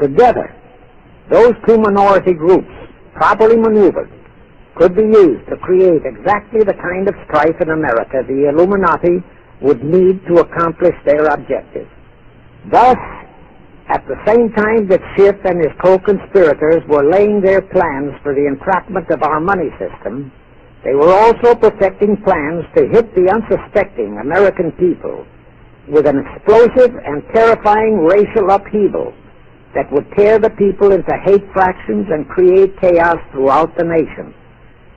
Together, those two minority groups, properly maneuvered, could be used to create exactly the kind of strife in America the Illuminati would need to accomplish their objective. Thus, at the same time that Schiff and his co-conspirators were laying their plans for the entrapment of our money system, they were also perfecting plans to hit the unsuspecting American people with an explosive and terrifying racial upheaval that would tear the people into hate fractions and create chaos throughout the nation,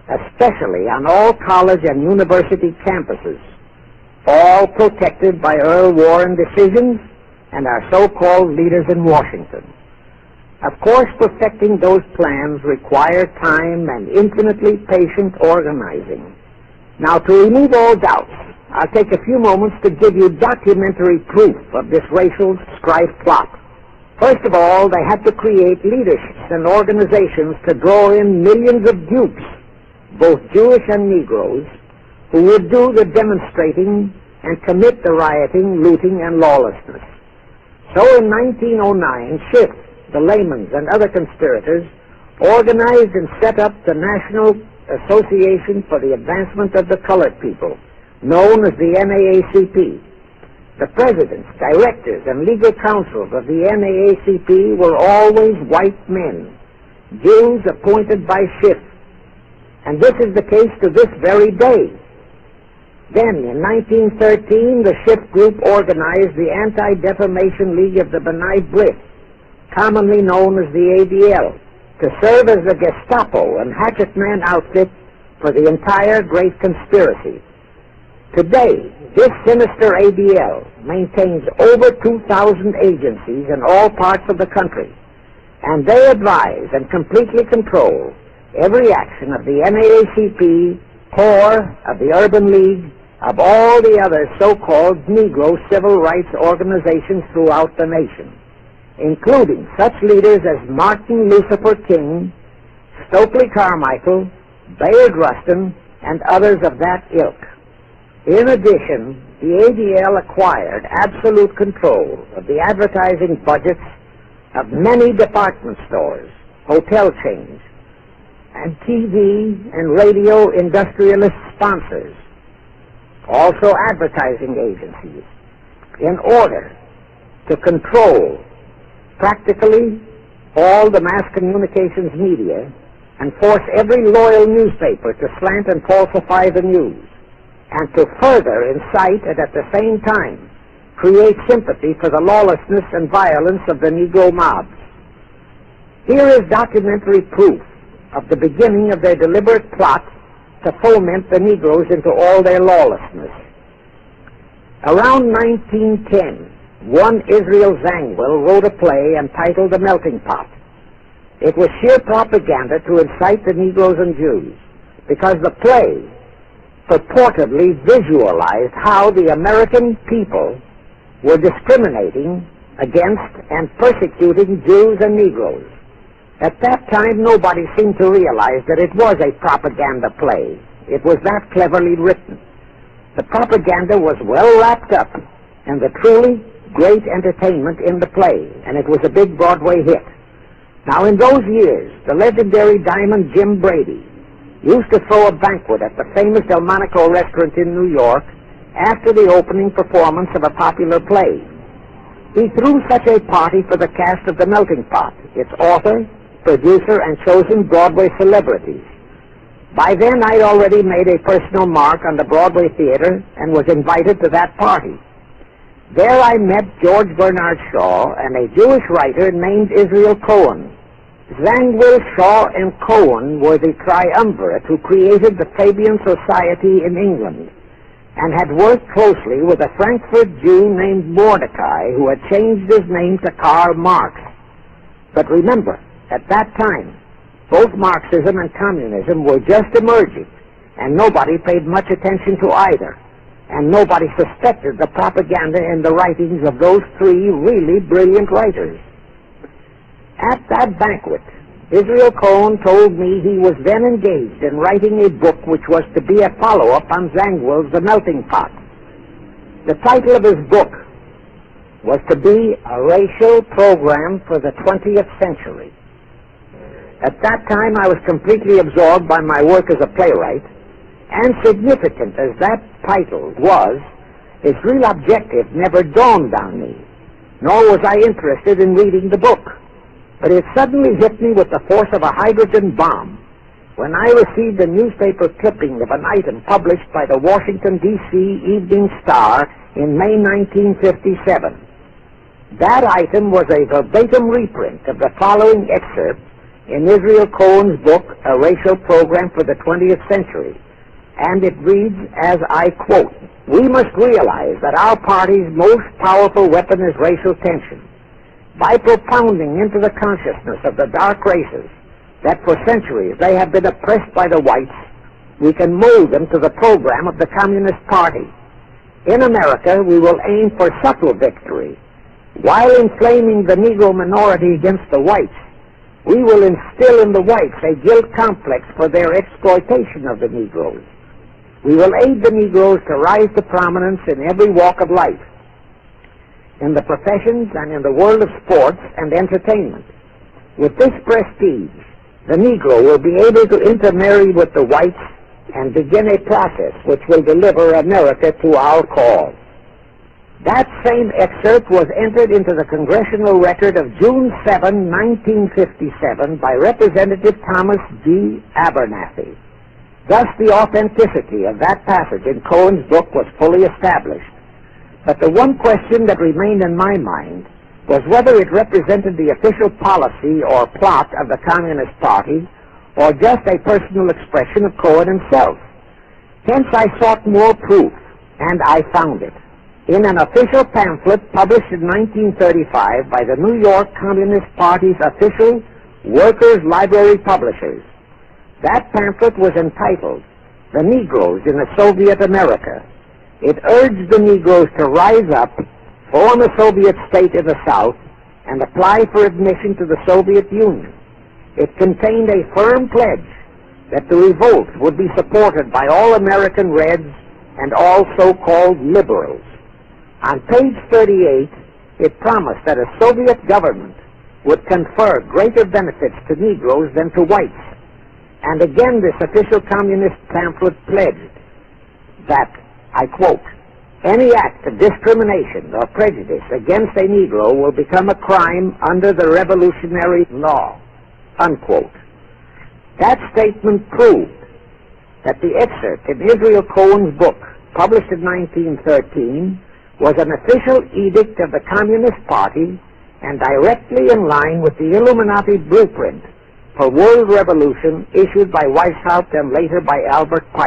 especially on all college and university campuses, all protected by Earl Warren decisions and our so-called leaders in Washington. Of course, perfecting those plans required time and infinitely patient organizing. Now, to remove all doubts, I'll take a few moments to give you documentary proof of this racial strife plot. First of all, they had to create leaderships and organizations to draw in millions of dupes, both Jewish and Negroes, who would do the demonstrating and commit the rioting, looting, and lawlessness. So in 1909, Schiff, the Layman's, and other conspirators organized and set up the National Association for the Advancement of the Colored People, known as the NAACP. The presidents, directors, and legal counsels of the NAACP were always white men, Jews appointed by Schiff, and this is the case to this very day. Then, in 1913, the Schiff Group organized the Anti-Defamation League of the B'nai B'rith, commonly known as the ADL, to serve as the Gestapo and hatchet man outfit for the entire Great Conspiracy. Today, this sinister ADL maintains over 2,000 agencies in all parts of the country, and they advise and completely control every action of the NAACP, CORE, of the Urban League, of all the other so-called Negro civil rights organizations throughout the nation, including such leaders as Martin Lucifer King, Stokely Carmichael, Bayard Rustin, and others of that ilk. In addition, the ADL acquired absolute control of the advertising budgets of many department stores, hotel chains, and TV and radio industrialist sponsors, also advertising agencies, in order to control practically all the mass communications media and force every loyal newspaper to slant and falsify the news, and to further incite and at the same time create sympathy for the lawlessness and violence of the Negro mobs. Here is documentary proof of the beginning of their deliberate plot to foment the Negroes into all their lawlessness. Around 1910, one Israel Zangwill wrote a play entitled The Melting Pot. It was sheer propaganda to incite the Negroes and Jews, because the play purportedly visualized how the American people were discriminating against and persecuting Jews and Negroes. At that time, nobody seemed to realize that it was a propaganda play. It was that cleverly written. The propaganda was well wrapped up in the truly great entertainment in the play, and it was a big Broadway hit. Now, in those years, the legendary diamond Jim Brady used to throw a banquet at the famous Delmonico restaurant in New York after the opening performance of a popular play. He threw such a party for the cast of The Melting Pot, its author, producer, and chosen Broadway celebrities. By then, I'd already made a personal mark on the Broadway theater and was invited to that party. There I met George Bernard Shaw and a Jewish writer named Israel Cohen. Zangwill, Shaw, and Cohen were the triumvirate who created the Fabian Society in England and had worked closely with a Frankfurt Jew named Mordecai, who had changed his name to Karl Marx. But remember, at that time, both Marxism and communism were just emerging, and nobody paid much attention to either, and nobody suspected the propaganda in the writings of those three really brilliant writers. At that banquet, Israel Cohen told me he was then engaged in writing a book which was to be a follow-up on Zangwill's The Melting Pot. The title of his book was to be a racial program for the 20th century. At that time, I was completely absorbed by my work as a playwright, and significant as that title was, its real objective never dawned on me, nor was I interested in reading the book. But it suddenly hit me with the force of a hydrogen bomb when I received a newspaper clipping of an item published by the Washington, D.C. Evening Star in May 1957. That item was a verbatim reprint of the following excerpt in Israel Cohen's book, A Racial Program for the 20th Century, and it reads as I quote, "We must realize that our party's most powerful weapon is racial tension. By propounding into the consciousness of the dark races that for centuries they have been oppressed by the whites, we can mold them to the program of the Communist Party. In America, we will aim for subtle victory. While inflaming the Negro minority against the whites, we will instill in the whites a guilt complex for their exploitation of the Negroes. We will aid the Negroes to rise to prominence in every walk of life, in the professions and in the world of sports and entertainment. With this prestige, the Negro will be able to intermarry with the whites and begin a process which will deliver America to our cause." That same excerpt was entered into the Congressional Record of June 7, 1957 by Representative Thomas G. Abernathy. Thus the authenticity of that passage in Cohen's book was fully established. But the one question that remained in my mind was whether it represented the official policy or plot of the Communist Party or just a personal expression of Cohen himself. Hence I sought more proof, and I found it in an official pamphlet published in 1935 by the New York Communist Party's official Workers' Library Publishers. That pamphlet was entitled, "The Negroes in a Soviet America." It urged the Negroes to rise up, form a Soviet state in the South, and apply for admission to the Soviet Union. It contained a firm pledge that the revolt would be supported by all American Reds and all so-called liberals. On page 38, it promised that a Soviet government would confer greater benefits to Negroes than to whites. And again this official communist pamphlet pledged that, I quote, "Any act of discrimination or prejudice against a Negro will become a crime under the revolutionary law," unquote. That statement proved that the excerpt in Israel Cohen's book, published in 1913, was an official edict of the Communist Party and directly in line with the Illuminati blueprint for world revolution issued by Weishaupt and later by Albert Pike.